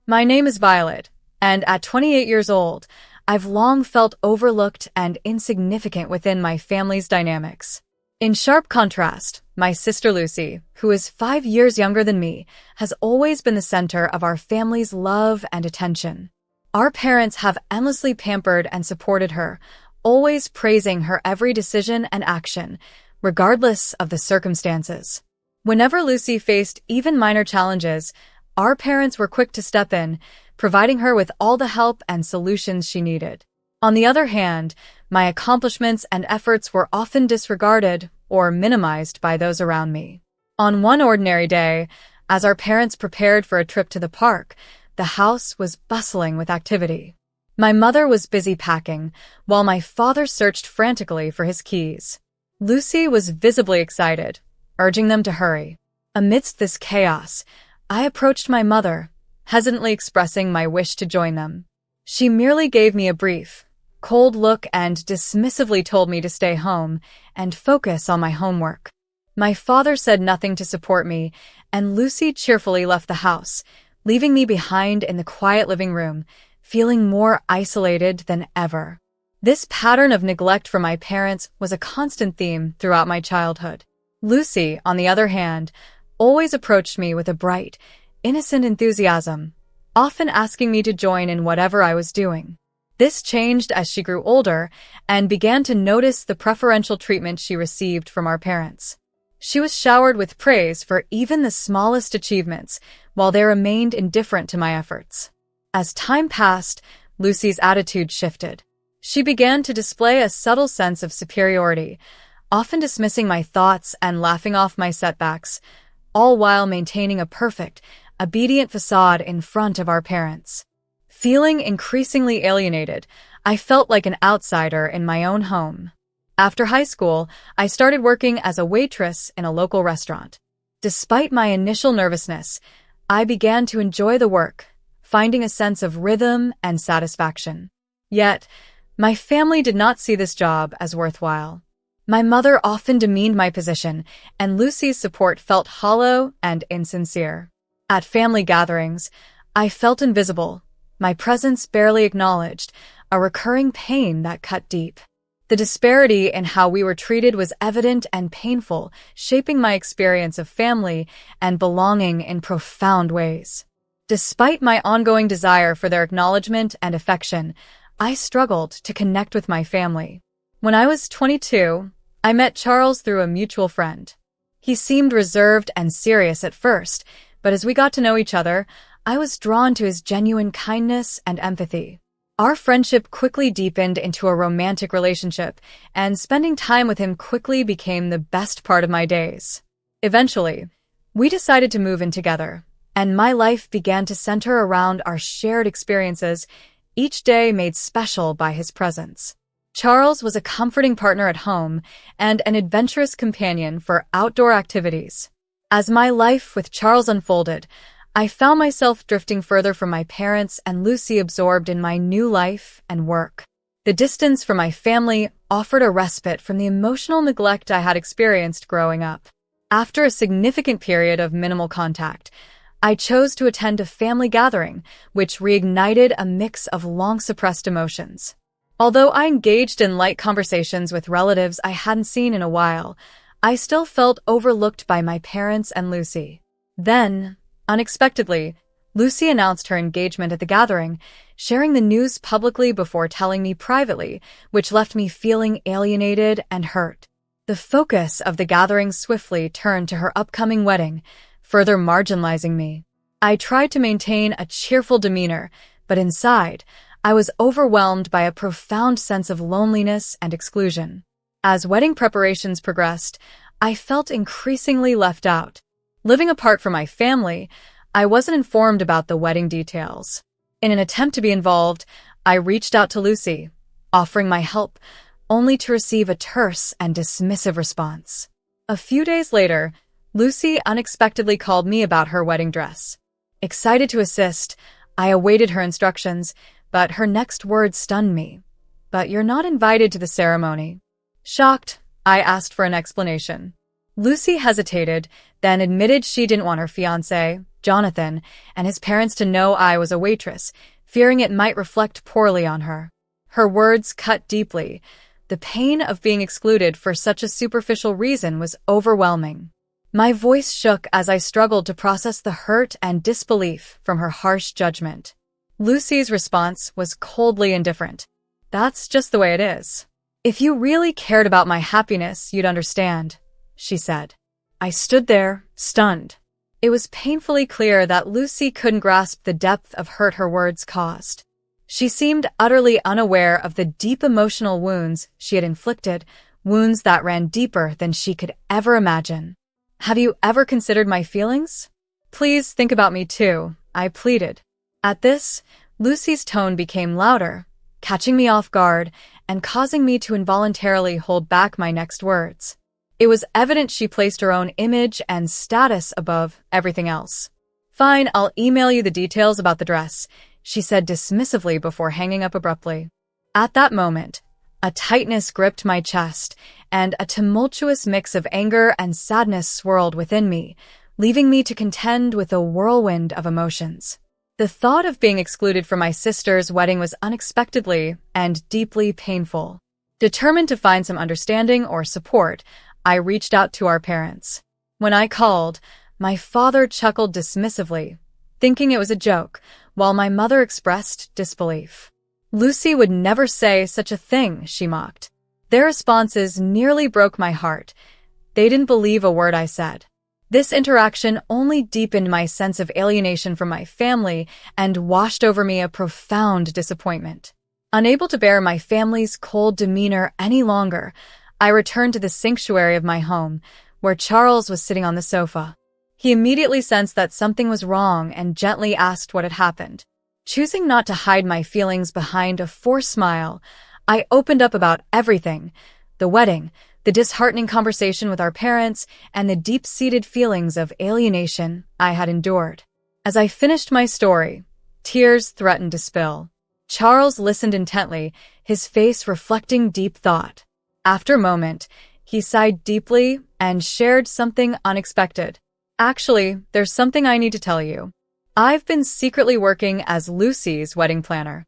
My name is Violet, and at 28 years old, I've long felt overlooked and insignificant within my family's dynamics. In sharp contrast, my sister Lucy, who is 5 years younger than me, has always been the center of our family's love and attention. Our parents have endlessly pampered and supported her, always praising her every decision and action, regardless of the circumstances. Whenever Lucy faced even minor challenges, our parents were quick to step in, providing her with all the help and solutions she needed. On the other hand, my accomplishments and efforts were often disregarded or minimized by those around me. On one ordinary day, as our parents prepared for a trip to the park, the house was bustling with activity. My mother was busy packing, while my father searched frantically for his keys. Lucy was visibly excited, urging them to hurry. Amidst this chaos, I approached my mother, hesitantly expressing my wish to join them. She merely gave me a brief, cold look and dismissively told me to stay home and focus on my homework. My father said nothing to support me, and Lucy cheerfully left the house, leaving me behind in the quiet living room, feeling more isolated than ever. This pattern of neglect from my parents was a constant theme throughout my childhood. Lucy, on the other hand, always approached me with a bright, innocent enthusiasm, often asking me to join in whatever I was doing. This changed as she grew older and began to notice the preferential treatment she received from our parents. She was showered with praise for even the smallest achievements, while they remained indifferent to my efforts. As time passed, Lucy's attitude shifted. She began to display a subtle sense of superiority, often dismissing my thoughts and laughing off my setbacks, all while maintaining a perfect, obedient facade in front of our parents. Feeling increasingly alienated, I felt like an outsider in my own home. After high school, I started working as a waitress in a local restaurant. Despite my initial nervousness, I began to enjoy the work, finding a sense of rhythm and satisfaction. Yet, my family did not see this job as worthwhile. My mother often demeaned my position, and Lucy's support felt hollow and insincere. At family gatherings, I felt invisible, my presence barely acknowledged, a recurring pain that cut deep. The disparity in how we were treated was evident and painful, shaping my experience of family and belonging in profound ways. Despite my ongoing desire for their acknowledgement and affection, I struggled to connect with my family. When I was 22, I met Charles through a mutual friend. He seemed reserved and serious at first, but as we got to know each other, I was drawn to his genuine kindness and empathy. Our friendship quickly deepened into a romantic relationship, and spending time with him quickly became the best part of my days. Eventually, we decided to move in together, and my life began to center around our shared experiences, each day made special by his presence. Charles was a comforting partner at home and an adventurous companion for outdoor activities. As my life with Charles unfolded, I found myself drifting further from my parents and Lucy absorbed in my new life and work. The distance from my family offered a respite from the emotional neglect I had experienced growing up. After a significant period of minimal contact, I chose to attend a family gathering, which reignited a mix of long-suppressed emotions. Although I engaged in light conversations with relatives I hadn't seen in a while, I still felt overlooked by my parents and Lucy. Then, unexpectedly, Lucy announced her engagement at the gathering, sharing the news publicly before telling me privately, which left me feeling alienated and hurt. The focus of the gathering swiftly turned to her upcoming wedding, further marginalizing me. I tried to maintain a cheerful demeanor, but inside, I was overwhelmed by a profound sense of loneliness and exclusion. As wedding preparations progressed, I felt increasingly left out. Living apart from my family, I wasn't informed about the wedding details. In an attempt to be involved, I reached out to Lucy, offering my help, only to receive a terse and dismissive response. A few days later, Lucy unexpectedly called me about her wedding dress. Excited to assist, I awaited her instructions, but her next words stunned me. "But you're not invited to the ceremony." Shocked, I asked for an explanation. Lucy hesitated, then admitted she didn't want her fiancé, Jonathan, and his parents to know I was a waitress, fearing it might reflect poorly on her. Her words cut deeply. The pain of being excluded for such a superficial reason was overwhelming. My voice shook as I struggled to process the hurt and disbelief from her harsh judgment. Lucy's response was coldly indifferent. "That's just the way it is. If you really cared about my happiness, you'd understand," she said. I stood there, stunned. It was painfully clear that Lucy couldn't grasp the depth of hurt her words caused. She seemed utterly unaware of the deep emotional wounds she had inflicted, wounds that ran deeper than she could ever imagine. "Have you ever considered my feelings? Please think about me too," I pleaded. At this, Lucy's tone became louder, catching me off guard and causing me to involuntarily hold back my next words. It was evident she placed her own image and status above everything else. "Fine, I'll email you the details about the dress," she said dismissively before hanging up abruptly. At that moment, a tightness gripped my chest, and a tumultuous mix of anger and sadness swirled within me, leaving me to contend with a whirlwind of emotions. The thought of being excluded from my sister's wedding was unexpectedly and deeply painful. Determined to find some understanding or support, I reached out to our parents. When I called, my father chuckled dismissively, thinking it was a joke, while my mother expressed disbelief. "Lucy would never say such a thing," she mocked. Their responses nearly broke my heart. They didn't believe a word I said. This interaction only deepened my sense of alienation from my family and washed over me a profound disappointment. Unable to bear my family's cold demeanor any longer, I returned to the sanctuary of my home, where Charles was sitting on the sofa. He immediately sensed that something was wrong and gently asked what had happened. Choosing not to hide my feelings behind a forced smile, I opened up about everything: the wedding, the disheartening conversation with our parents, and the deep-seated feelings of alienation I had endured. As I finished my story, tears threatened to spill. Charles listened intently, his face reflecting deep thought. After a moment, he sighed deeply and shared something unexpected. "Actually, there's something I need to tell you. I've been secretly working as Lucy's wedding planner."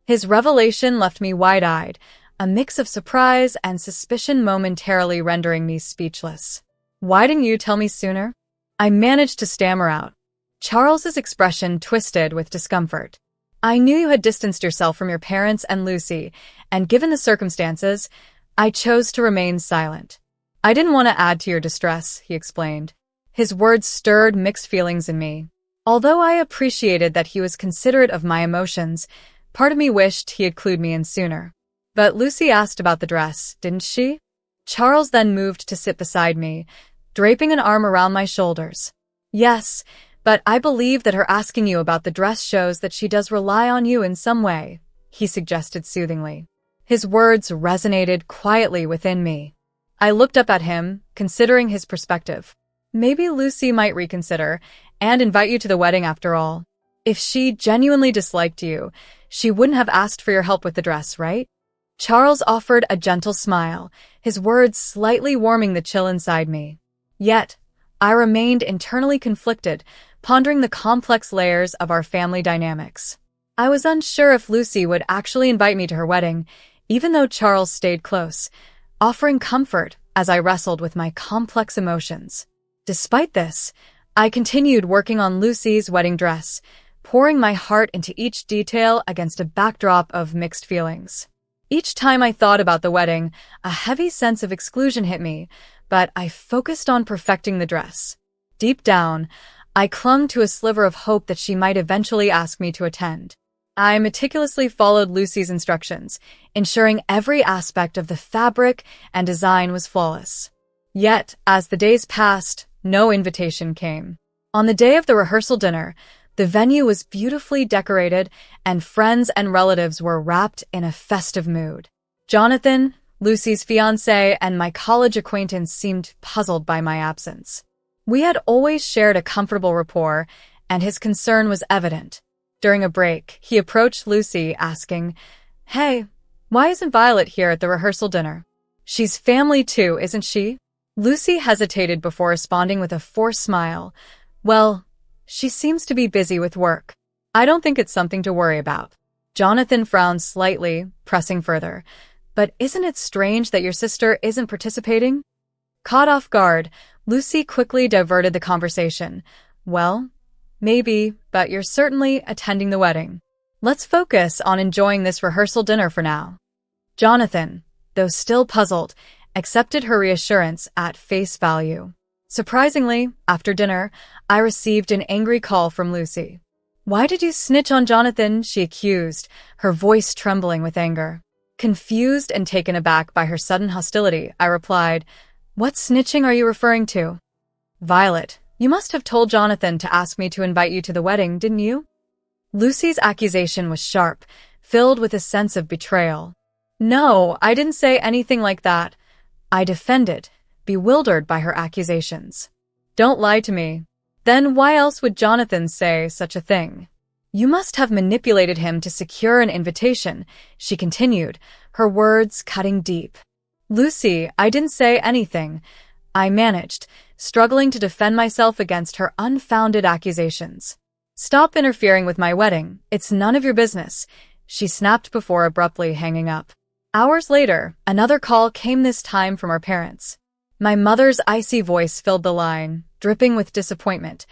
His revelation left me wide-eyed, a mix of surprise and suspicion momentarily rendering me speechless. "Why didn't you tell me sooner?" I managed to stammer out. Charles's expression twisted with discomfort. "I knew you had distanced yourself from your parents and Lucy, and given the circumstances, I chose to remain silent." "I didn't want to add to your distress," he explained. His words stirred mixed feelings in me. Although I appreciated that he was considerate of my emotions, part of me wished he had clued me in sooner. "But Lucy asked about the dress, didn't she?" Charles then moved to sit beside me, draping an arm around my shoulders. "Yes, but I believe that her asking you about the dress shows that she does rely on you in some way," he suggested soothingly. His words resonated quietly within me. I looked up at him, considering his perspective. Maybe Lucy might reconsider and invite you to the wedding after all. If she genuinely disliked you, she wouldn't have asked for your help with the dress, right? Charles offered a gentle smile, his words slightly warming the chill inside me. Yet, I remained internally conflicted, pondering the complex layers of our family dynamics. I was unsure if Lucy would actually invite me to her wedding, even though Charles stayed close, offering comfort as I wrestled with my complex emotions. Despite this, I continued working on Lucy's wedding dress, pouring my heart into each detail against a backdrop of mixed feelings. Each time I thought about the wedding, a heavy sense of exclusion hit me, but I focused on perfecting the dress. Deep down, I clung to a sliver of hope that she might eventually ask me to attend. I meticulously followed Lucy's instructions, ensuring every aspect of the fabric and design was flawless. Yet, as the days passed, no invitation came. On the day of the rehearsal dinner, the venue was beautifully decorated and friends and relatives were wrapped in a festive mood. Jonathan, Lucy's fiancé, and my college acquaintance seemed puzzled by my absence. We had always shared a comfortable rapport, and his concern was evident. During a break, he approached Lucy, asking, "Hey, why isn't Violet here at the rehearsal dinner? She's family too, isn't she?" Lucy hesitated before responding with a forced smile. Well, she seems to be busy with work. I don't think it's something to worry about. Jonathan frowned slightly, pressing further. But isn't it strange that your sister isn't participating? Caught off guard, Lucy quickly diverted the conversation. Well, maybe, but you're certainly attending the wedding. Let's focus on enjoying this rehearsal dinner for now. Jonathan, though still puzzled, accepted her reassurance at face value. Surprisingly, after dinner, I received an angry call from Lucy. Why did you snitch on Jonathan? She accused, her voice trembling with anger. Confused and taken aback by her sudden hostility, I replied, What snitching are you referring to? Violet, you must have told Jonathan to ask me to invite you to the wedding, didn't you? Lucy's accusation was sharp, filled with a sense of betrayal. No, I didn't say anything like that. I defended, bewildered by her accusations. Don't lie to me. Then why else would Jonathan say such a thing? You must have manipulated him to secure an invitation, she continued, her words cutting deep. Lucy, I didn't say anything. I managed, struggling to defend myself against her unfounded accusations. Stop interfering with my wedding. It's none of your business, she snapped before abruptly hanging up. Hours later, another call came, this time from our parents. My mother's icy voice filled the line, dripping with disappointment.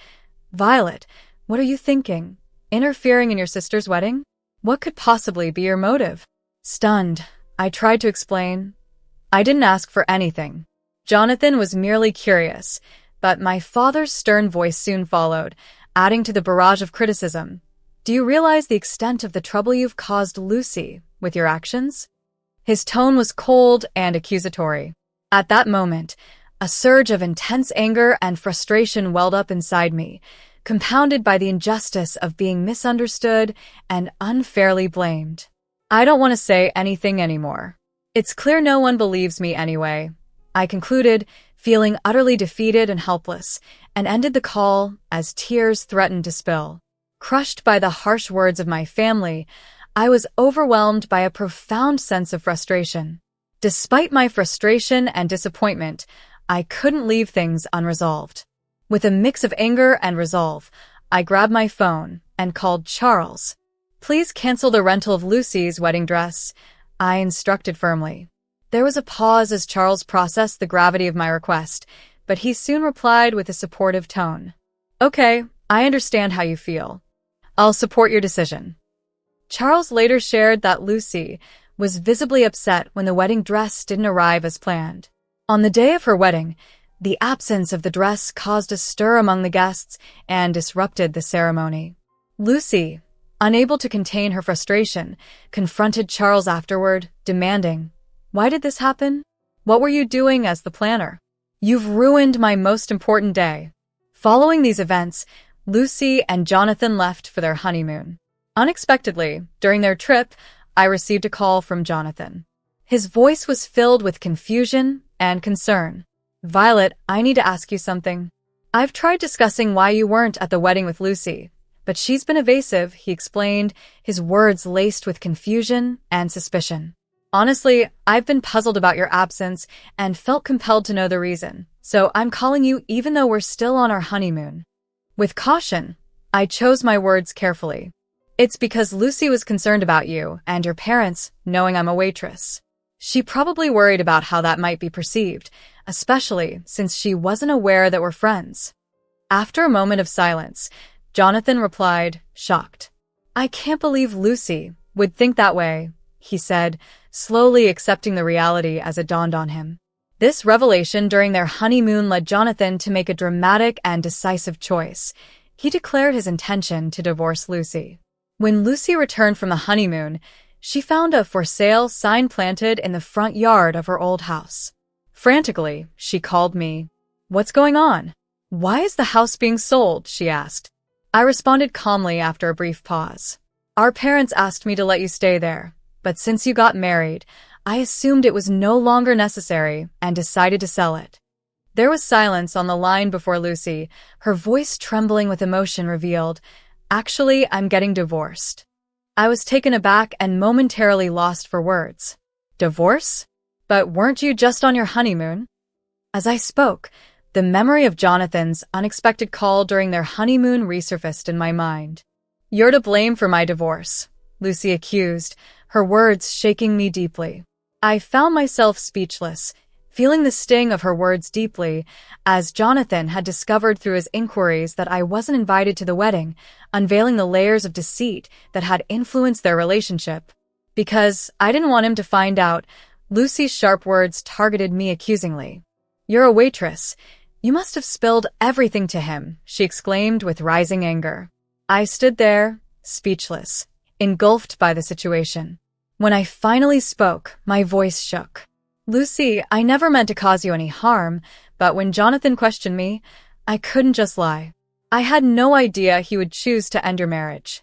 Violet, what are you thinking? Interfering in your sister's wedding? What could possibly be your motive? Stunned, I tried to explain. I didn't ask for anything. Jonathan was merely curious, but my father's stern voice soon followed, adding to the barrage of criticism. Do you realize the extent of the trouble you've caused Lucy with your actions? His tone was cold and accusatory. At that moment, a surge of intense anger and frustration welled up inside me, compounded by the injustice of being misunderstood and unfairly blamed. I don't want to say anything anymore. It's clear no one believes me anyway, I concluded, feeling utterly defeated and helpless, and ended the call as tears threatened to spill. Crushed by the harsh words of my family, I was overwhelmed by a profound sense of frustration. Despite my frustration and disappointment, I couldn't leave things unresolved. With a mix of anger and resolve, I grabbed my phone and called Charles. Please cancel the rental of Lucy's wedding dress, I instructed firmly. There was a pause as Charles processed the gravity of my request, but he soon replied with a supportive tone. Okay, I understand how you feel. I'll support your decision. Charles later shared that Lucy was visibly upset when the wedding dress didn't arrive as planned. On the day of her wedding, the absence of the dress caused a stir among the guests and disrupted the ceremony. Lucy, unable to contain her frustration, confronted Charles afterward, demanding, Why did this happen? What were you doing as the planner? You've ruined my most important day. Following these events, Lucy and Jonathan left for their honeymoon. Unexpectedly, during their trip, I received a call from Jonathan. His voice was filled with confusion and concern. Violet, I need to ask you something. I've tried discussing why you weren't at the wedding with Lucy, but she's been evasive, he explained, his words laced with confusion and suspicion. Honestly, I've been puzzled about your absence and felt compelled to know the reason, so I'm calling you even though we're still on our honeymoon. With caution, I chose my words carefully. It's because Lucy was concerned about you and your parents, knowing I'm a waitress. She probably worried about how that might be perceived, especially since she wasn't aware that we're friends. After a moment of silence, Jonathan replied, shocked. I can't believe Lucy would think that way, he said, slowly accepting the reality as it dawned on him. This revelation during their honeymoon led Jonathan to make a dramatic and decisive choice. He declared his intention to divorce Lucy. When Lucy returned from the honeymoon, she found a for sale sign planted in the front yard of her old house. Frantically, she called me. What's going on? Why is the house being sold? She asked. I responded calmly after a brief pause. Our parents asked me to let you stay there, but since you got married, I assumed it was no longer necessary and decided to sell it. There was silence on the line before Lucy, her voice trembling with emotion, revealed, Actually, I'm getting divorced. I was taken aback and momentarily lost for words. Divorce? But weren't you just on your honeymoon? As I spoke, the memory of Jonathan's unexpected call during their honeymoon resurfaced in my mind. "You're to blame for my divorce," Lucy accused, her words shaking me deeply. I found myself speechless, feeling the sting of her words deeply, as Jonathan had discovered through his inquiries that I wasn't invited to the wedding, unveiling the layers of deceit that had influenced their relationship. Because I didn't want him to find out, Lucy's sharp words targeted me accusingly. "You're a waitress. You must have spilled everything to him," she exclaimed with rising anger. I stood there, speechless, engulfed by the situation. When I finally spoke, my voice shook. "Lucy, I never meant to cause you any harm, but when Jonathan questioned me, I couldn't just lie. I had no idea he would choose to end your marriage."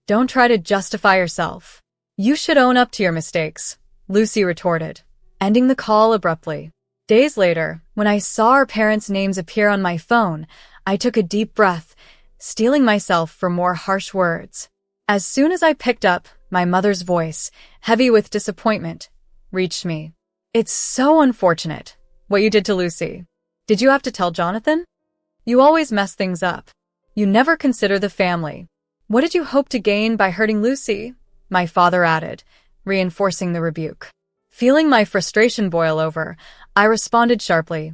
"Don't try to justify yourself. You should own up to your mistakes," Lucy retorted, ending the call abruptly. Days later, when I saw our parents' names appear on my phone, I took a deep breath, steeling myself for more harsh words. As soon as I picked up, my mother's voice, heavy with disappointment, reached me. "It's so unfortunate, what you did to Lucy. Did you have to tell Jonathan? You always mess things up. You never consider the family. What did you hope to gain by hurting Lucy?" my father added, reinforcing the rebuke. Feeling my frustration boil over, I responded sharply,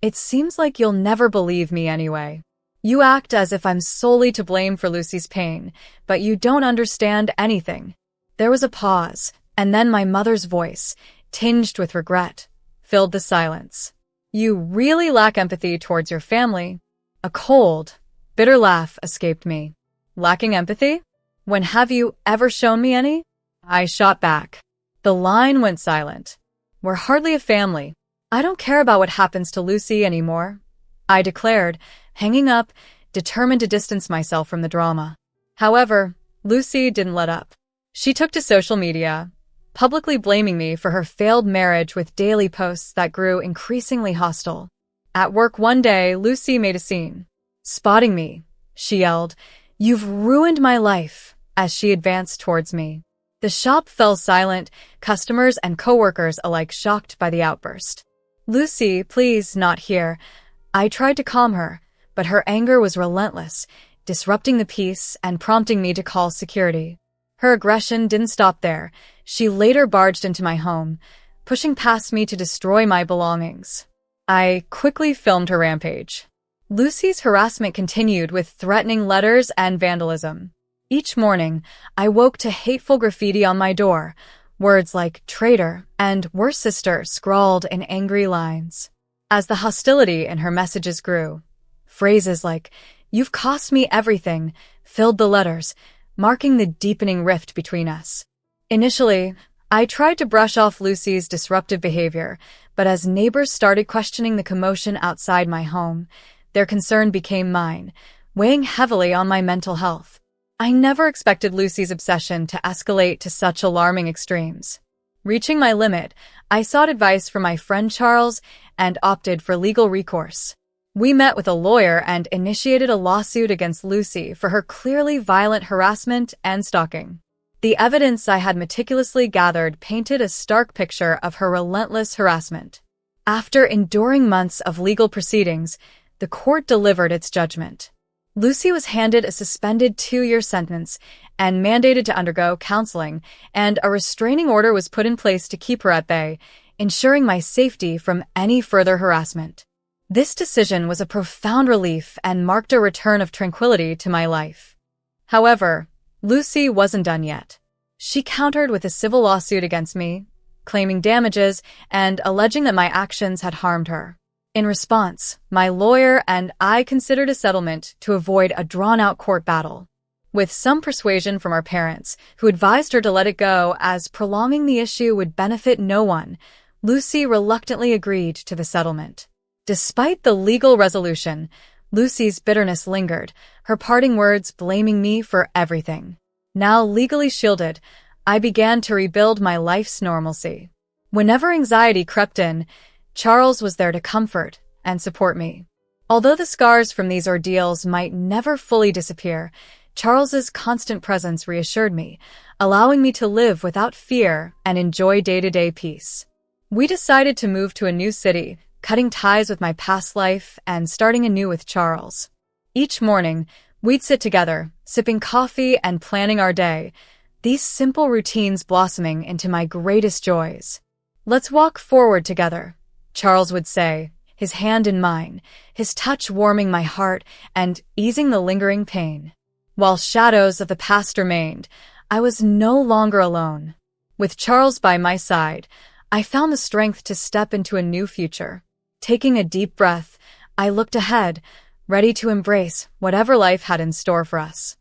"It seems like you'll never believe me anyway. You act as if I'm solely to blame for Lucy's pain, but you don't understand anything." There was a pause, and then my mother's voice, tinged with regret, filled the silence. "You really lack empathy towards your family." A cold, bitter laugh escaped me. "Lacking empathy? When have you ever shown me any?" I shot back. The line went silent. "We're hardly a family. I don't care about what happens to Lucy anymore," I declared, hanging up, determined to distance myself from the drama. However, Lucy didn't let up. She took to social media, publicly blaming me for her failed marriage with daily posts that grew increasingly hostile. At work one day, Lucy made a scene. Spotting me, she yelled, "You've ruined my life," as she advanced towards me. The shop fell silent, customers and coworkers alike shocked by the outburst. "Lucy, please, not here." I tried to calm her, but her anger was relentless, disrupting the peace and prompting me to call security. Her aggression didn't stop there. She later barged into my home, pushing past me to destroy my belongings. I quickly filmed her rampage. Lucy's harassment continued with threatening letters and vandalism. Each morning, I woke to hateful graffiti on my door, words like traitor and worse sister scrawled in angry lines. As the hostility in her messages grew, phrases like, "You've cost me everything," filled the letters, marking the deepening rift between us. Initially, I tried to brush off Lucy's disruptive behavior, but as neighbors started questioning the commotion outside my home, their concern became mine, weighing heavily on my mental health. I never expected Lucy's obsession to escalate to such alarming extremes. Reaching my limit, I sought advice from my friend Charles and opted for legal recourse. We met with a lawyer and initiated a lawsuit against Lucy for her clearly violent harassment and stalking. The evidence I had meticulously gathered painted a stark picture of her relentless harassment. After enduring months of legal proceedings, the court delivered its judgment. Lucy was handed a suspended 2-year sentence and mandated to undergo counseling, and a restraining order was put in place to keep her at bay, ensuring my safety from any further harassment. This decision was a profound relief and marked a return of tranquility to my life. However, Lucy wasn't done yet. She countered with a civil lawsuit against me, claiming damages and alleging that my actions had harmed her. In response, my lawyer and I considered a settlement to avoid a drawn-out court battle. With some persuasion from our parents, who advised her to let it go as prolonging the issue would benefit no one, Lucy reluctantly agreed to the settlement. Despite the legal resolution, Lucy's bitterness lingered, her parting words blaming me for everything. Now legally shielded, I began to rebuild my life's normalcy. Whenever anxiety crept in, Charles was there to comfort and support me. Although the scars from these ordeals might never fully disappear, Charles's constant presence reassured me, allowing me to live without fear and enjoy day-to-day peace. We decided to move to a new city, cutting ties with my past life and starting anew with Charles. Each morning, we'd sit together, sipping coffee and planning our day, these simple routines blossoming into my greatest joys. "Let's walk forward together," Charles would say, his hand in mine, his touch warming my heart and easing the lingering pain. While shadows of the past remained, I was no longer alone. With Charles by my side, I found the strength to step into a new future. Taking a deep breath, I looked ahead, ready to embrace whatever life had in store for us.